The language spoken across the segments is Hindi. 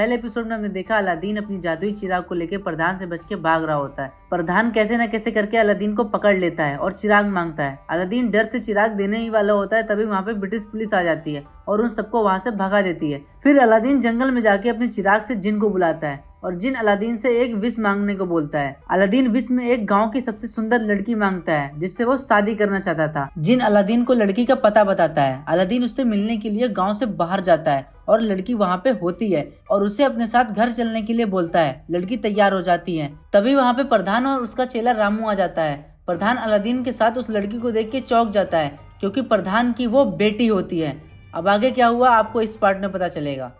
पहले एपिसोड में हमने देखा अलादीन अपनी जादुई चिराग को लेकर प्रधान से बच के भाग रहा होता है। प्रधान कैसे न कैसे करके अलादीन को पकड़ लेता है और चिराग मांगता है। अलादीन डर से चिराग देने ही वाला होता है, तभी वहाँ पे ब्रिटिश पुलिस आ जाती है और उन सबको वहाँ से भगा देती है। फिर अलादीन जंगल में जाके अपने चिराग से जिन को बुलाता है और जिन अलादीन से एक विश मांगने को बोलता है। अलादीन विश में एक गांव की सबसे सुंदर लड़की मांगता है जिससे वो शादी करना चाहता था। जिन अलादीन को लड़की का पता बताता है। अलादीन उससे मिलने के लिए गांव से बाहर जाता है और लड़की वहां पे होती है और उसे अपने साथ घर चलने के लिए बोलता है। लड़की तैयार हो जाती है, तभी वहां पे प्रधान और उसका चेला रामू आ जाता है। प्रधान अलादीन के साथ उस लड़की को देख के चौंक जाता है क्योंकि प्रधान की वो बेटी होती है। अब आगे क्या हुआ आपको इस पार्ट में पता चलेगा।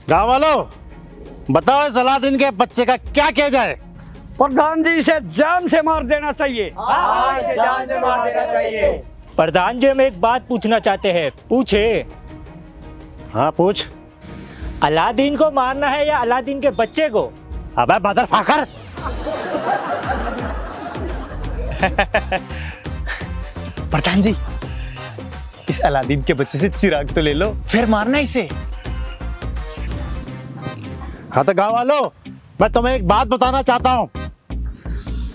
गाँव वालों बताओ, इस अलादीन के बच्चे का क्या किया जाए? प्रधान जी इसे जान से मार देना चाहिए। हाँ, इसे जान से मार देना चाहिए। प्रधान जी हम एक बात पूछना चाहते हैं, पूछे। हाँ पूछ। अलादीन को मारना है या अलादीन के बच्चे को? अबे मदर फाकर। प्रधान जी इस अलादीन के बच्चे से चिराग तो ले लो, फिर मारना इसे। हाँ तो गाँव वालों मैं तुम्हें एक बात बताना चाहता हूँ।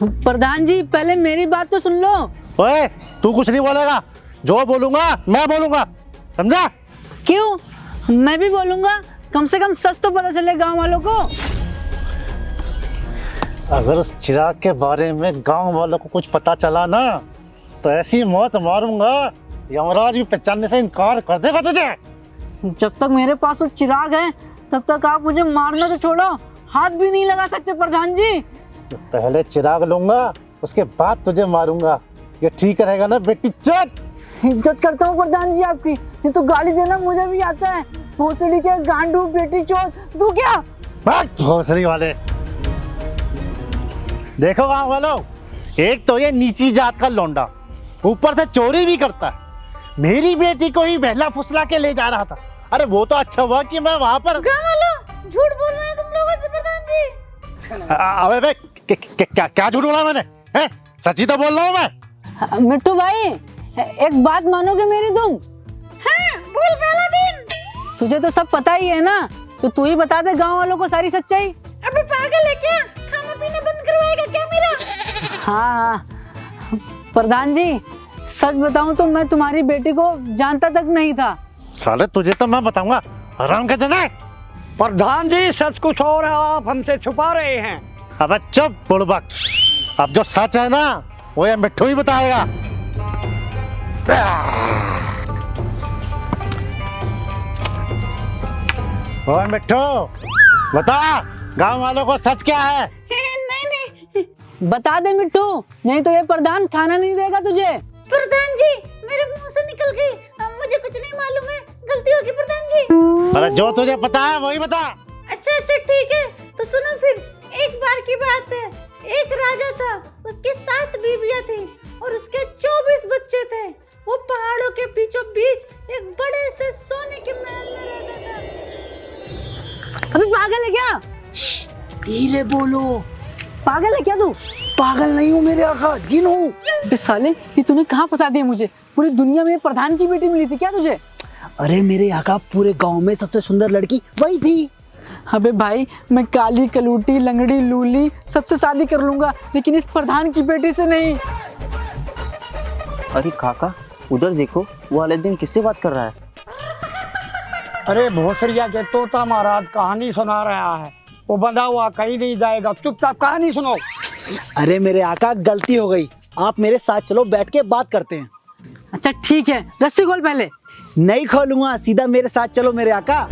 प्रधान जी पहले मेरी बात तो सुन लो। ओए तू कुछ नहीं बोलेगा, जो बोलूंगा मैं बोलूंगा, समझा? क्यों? मैं भी बोलूंगा, कम से कम सच तो पता चले गांव वालों को। अगर उस चिराग के बारे में गांव वालों को कुछ पता चला ना तो ऐसी मौत मारूंगा यमराज भी पहचानने से इनकार कर देगा तुझे। जब तक मेरे पास वो चिराग है तब तक आप मुझे मारना तो छोड़ो, हाथ भी नहीं लगा सकते प्रधान जी। तो पहले चिराग लूंगा उसके बाद तुझे मारूंगा, ये ठीक रहेगा ना बेटी? चुप। इज्जत करता हूँ प्रधान जी आपकी, नहीं तो गाली देना मुझे भी आता है। भोसड़ी के गांडू बेटी चोर तू क्या? भोसड़ी वाले देखो गाँव वालों, एक तो ये नीची जात का लौंडा ऊपर से चोरी भी करता है। मेरी बेटी को ही बहला फुसला के ले जा रहा था। अरे वो तो अच्छा हुआ कि मैं वहां पर। गांव वालों झूठ बोल रहे हैं तुम लोगों से प्रधान जी। अबे बे क्या झूठ बोला मैंने? सच्ची तो बोल रहा हूँ मैं। मिट्टू भाई एक बात मानोगे मेरी तुम? हाँ बोल अलादीन। तुझे तो सब पता ही है ना, तो तू ही बता दे गांव वालों को सारी सच्चाई। अबे पागल है क्या? खाना पीना बंद करवाएगा क्या मेरा? हाँ प्रधान जी सच बताऊं तो मैं तुम्हारी बेटी को जानता तक नहीं था। साले तुझे तो मैं बताऊंगा हराम के जने। प्रधान जी सच कुछ और है, आप हमसे छुपा रहे हैं। अबे चुप बुड़बक, अब जो सच है ना वो ये मिट्टू ही बताएगा। ओए मिट्टू बता गांव वालों को सच क्या है? नहीं बता दे मिट्टू, नहीं तो ये प्रधान खाना नहीं देगा तुझे। प्रधान जी मेरे मुंह से निकल गई, मुझे कुछ नहीं मालूम है, गलती होगी प्रधान जी। अरे जो तुझे पता है वही बता। अच्छा ठीक है तो सुनो फिर। एक बार की बात है, एक राजा था, उसके 7 बीवियां थी और उसके 24 बच्चे थे। वो पहाड़ों के बीचों बीच एक बड़े से सोने के महल में रहता था। अभी पागल है क्या? धीरे बोलो। पागल है क्या तू? पागल नहीं हूँ मेरे आका, जिन हूँ। साले ये तूने कहाँ फंसा दिया मुझे? पूरी दुनिया में प्रधान की बेटी मिली थी क्या तुझे? अरे मेरे आका पूरे गांव में सबसे सुंदर लड़की वही थी। अबे भाई मैं काली कलूटी लंगड़ी लूली सबसे शादी कर लूंगा, लेकिन इस प्रधान की बेटी से नहीं। अरे काका उधर देखो, वो अलादीन किससे बात कर रहा है? अरे भोसड़िया के तोता महाराज कहानी सुना रहा है, वो बंधा हुआ कहीं नहीं जाएगा, चुपचाप कहानी सुनो। अरे मेरे आका गलती हो गई, आप मेरे साथ चलो, बैठ के बात करते हैं। अच्छा ठीक है, रस्सी खोल पहले। नहीं खोलूंगा, सीधा मेरे साथ चलो मेरे आका।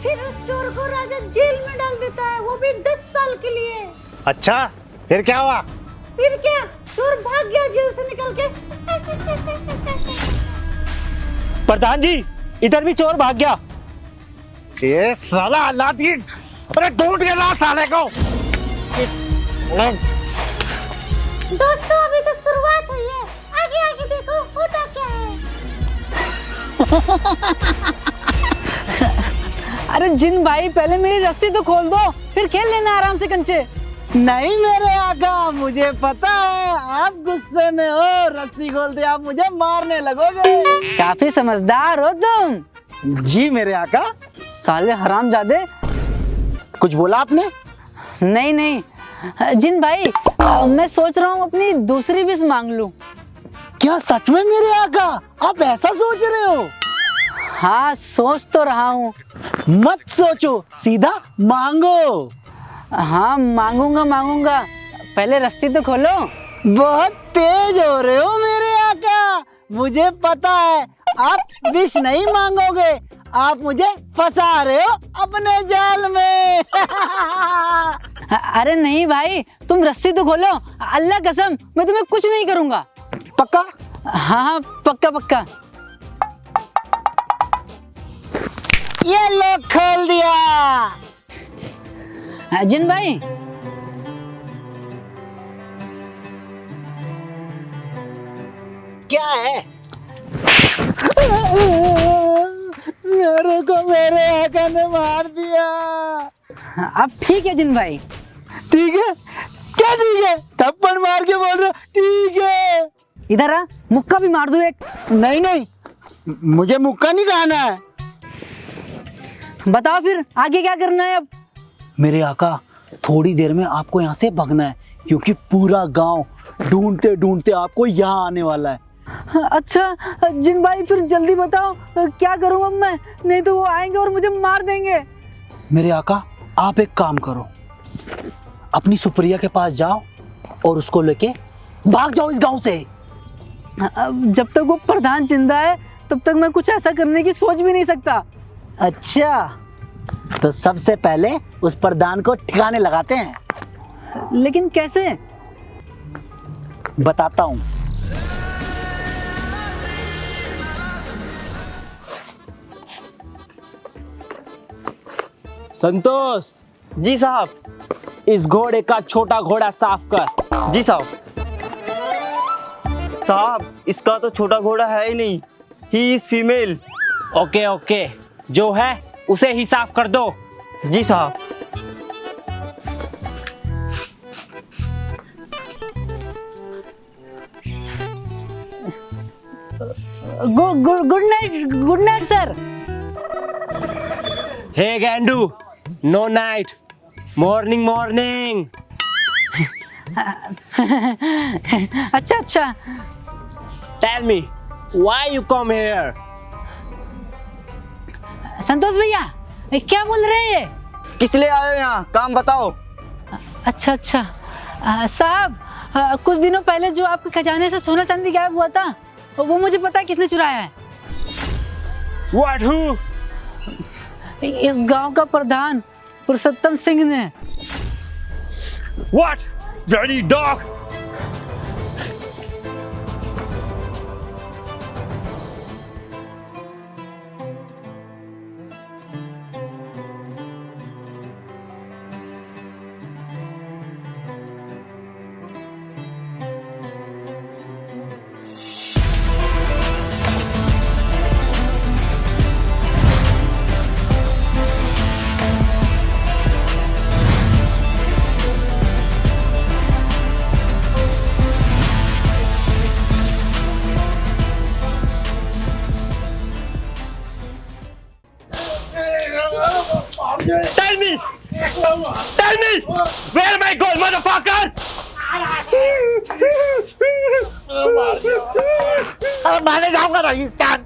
फिर उस चोर को राजा जेल में डाल देता है, वो भी 10 साल के लिए। अच्छा फिर क्या हुआ? फिर क्या, चोर भाग गया जेल से निकल के। प्रधान जी इधर भी चोर भाग गया। ये साला अलादीन, अरे ढूंढ के ला साले को। दोस्तों अभी तो शुरुआत हुई है, आगे आगे देखो होता क्या है। अरे जिन भाई पहले मेरी रस्सी तो खोल दो, फिर खेल लेना आराम से कंचे। नहीं मेरे आका, मुझे पता है आप गुस्से में हो, रस्सी खोलते आप मुझे मारने लगोगे। काफी समझदार हो तुम। जी मेरे आका। साले हरामजादे। कुछ बोला आपने? नहीं नहीं जिन भाई, मैं सोच रहा हूँ अपनी दूसरी विश मांग लूं। क्या सच में मेरे आका आप ऐसा सोच रहे हो? हाँ सोच तो रहा हूँ। मत सोचो, सीधा मांगो। हाँ मांगूंगा मांगूंगा, पहले रस्सी तो खोलो। बहुत तेज हो रहे हो मेरे आका, मुझे पता है आप विश नहीं मांगोगे, आप मुझे फंसा रहे हो अपने जाल में। अरे नहीं भाई, तुम रस्सी तो खोलो, अल्लाह कसम मैं तुम्हें कुछ नहीं करूंगा। पक्का? हाँ हाँ पक्का पक्का। ये लो खोल दिया। जिन भाई, क्या है? मेरे को मेरे आका ने मार दिया। अब ठीक है जिन भाई। ठीक है? क्या ठीक है? थप्पड़ मार के बोल रहे हो ठीक है? इधर आ, मुक्का भी मार दूं एक। नहीं नहीं, मुझे मुक्का नहीं खाना है। बताओ फिर आगे क्या करना है अब? मेरे आका थोड़ी देर में आपको यहाँ से भागना है, क्योंकि पूरा गांव ढूंढते ढूंढते आपको यहाँ आने वाला है। अच्छा जिन भाई फिर जल्दी बताओ क्या करूं अब मैं, नहीं तो वो आएंगे और मुझे मार देंगे। मेरे आका आप एक काम करो, अपनी सुप्रिया के पास जाओ और उसको लेके भाग जाओ इस गांव से। जब तक वो प्रधान जिंदा है तब तक मैं कुछ ऐसा करने की सोच भी नहीं सकता। अच्छा, तो सबसे पहले उस प्रधान को ठिकाने लगाते हैं। लेकिन कैसे? बताता हूँ। संतोष। जी साहब। इस घोड़े का छोटा घोड़ा साफ कर। जी साहब। साहब इसका तो छोटा घोड़ा है ही नहीं, he is female. Okay okay, जो है उसे ही साफ कर दो। जी साहब। Good night sir. Hey Gendu, no night, morning morning. अच्छा अच्छा। Tell me why you come here. Santosh भैया क्या बोल रहे हैं ये? किस लिए आए हो यहाँ, काम बताओ। अच्छा अच्छा साहब, कुछ दिनों पहले जो आपके खजाने से सोना चांदी गायब हुआ था, वो मुझे पता है किसने चुराया है। What who? इस गांव का प्रधान पुरुषोत्तम सिंह ने। What? Bloody dog! Tell me! Tell me! Where am I going, motherfucker? मारने जाऊंगा ना इंसान।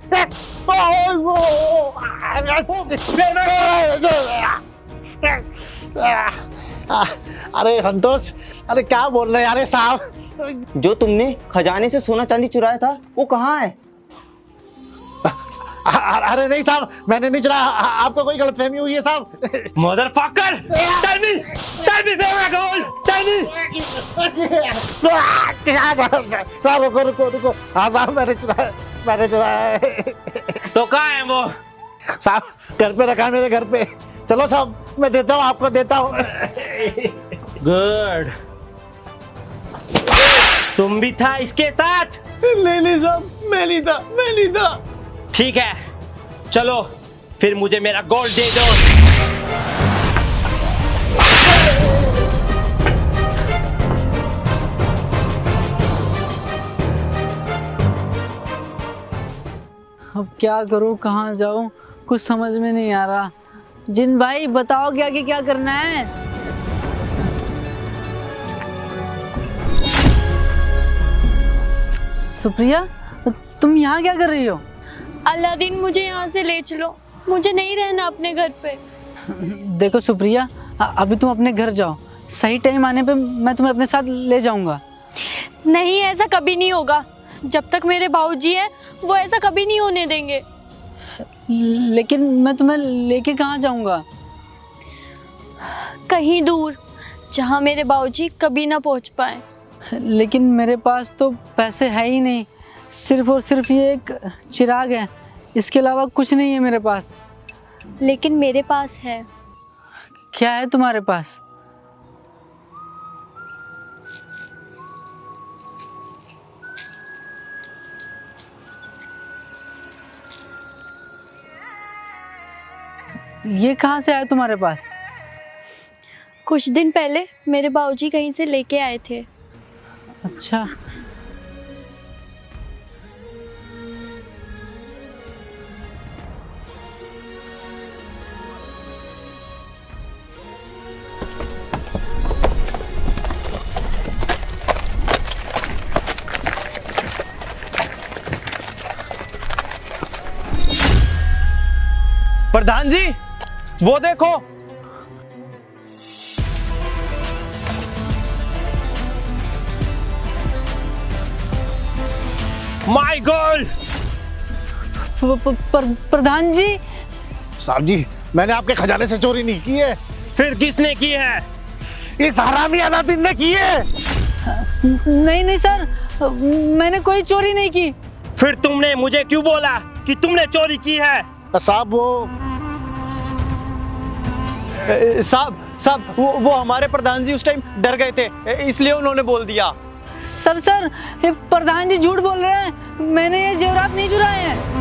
अरे संतोष, अरे क्या बोल रहे हैं अरे साहब? जो तुमने खजाने से सोना चांदी चुराया था वो कहाँ है? अरे नहीं साहब, मैंने नहीं चुराया, आपको कोई गलतफहमी हुई है साहब। Motherfucker! Tell me! Tell me where am I going? Tell me! साहब रुको रुको रुको, हाँ साहब मैंने चुराया है। तो कहाँ है वो? साहब घर पे रखा है, मेरे घर पे। चलो साहब मैं देता हूँ, आपको देता हूँ। Good. तुम भी था इसके साथ? नहीं साहब, मैं नहीं था। ठीक है, चलो फिर मुझे मेरा गोल्ड दे दो। अब क्या करूं, कहाँ जाऊं, कुछ समझ में नहीं आ रहा। जिन भाई बताओ क्या कि क्या करना है। सुप्रिया, तुम यहाँ क्या कर रही हो? अलादीन, मुझे यहाँ से ले चलो, मुझे नहीं रहना अपने घर पे। देखो सुप्रिया, अभी तुम अपने घर जाओ, सही टाइम आने पे मैं तुम्हें अपने साथ ले जाऊंगा। नहीं, ऐसा कभी नहीं होगा। जब तक मेरे बाबूजी हैं वो ऐसा कभी नहीं होने देंगे। लेकिन मैं तुम्हें लेके कहाँ जाऊंगा? कहीं दूर, जहाँ मेरे बाबूजी कभी ना पहुँच पाए। लेकिन मेरे पास तो पैसे है ही नहीं, सिर्फ और सिर्फ ये एक चिराग है, इसके अलावा कुछ नहीं है मेरे पास। लेकिन मेरे पास है। क्या है तुम्हारे पास? ये कहाँ से आया तुम्हारे पास? कुछ दिन पहले मेरे बाबूजी कहीं से लेके आए थे। अच्छा, प्रधान जी, वो देखो। My god! प्रधान जी। साहब जी, मैंने आपके खजाने से चोरी नहीं की है। फिर किसने की है? इस हरामी अलादीन ने की है। नहीं नहीं सर, मैंने कोई चोरी नहीं की। फिर तुमने मुझे क्यों बोला कि तुमने चोरी की है? साहब वो हमारे प्रधान जी उस टाइम डर गए थे, इसलिए उन्होंने बोल दिया। सर, ये प्रधान जी झूठ बोल रहे हैं, मैंने ये जेवरात नहीं चुराए हैं।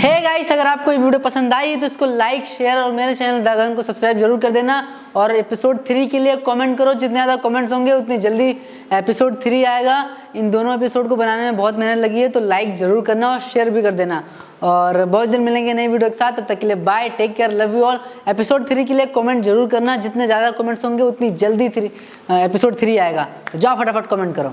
हे गाइस, अगर आपको ये वीडियो पसंद आई तो इसको लाइक, शेयर और मेरे चैनल दागन को सब्सक्राइब जरूर कर देना। और एपिसोड 3 के लिए कमेंट करो, जितने ज़्यादा कमेंट्स होंगे उतनी जल्दी एपिसोड 3 आएगा। इन दोनों एपिसोड को बनाने में बहुत मेहनत लगी है, तो लाइक ज़रूर करना और शेयर भी कर देना। और बहुत जल्द मिलेंगे नई वीडियो के साथ, तब तक के लिए bye, take care, love you all. Episode 3 के लिए कमेंट जरूर करना, जितने ज़्यादा कमेंट्स होंगे उतनी जल्दी एपिसोड 3 आएगा, तो जाओ फटाफट कमेंट करो।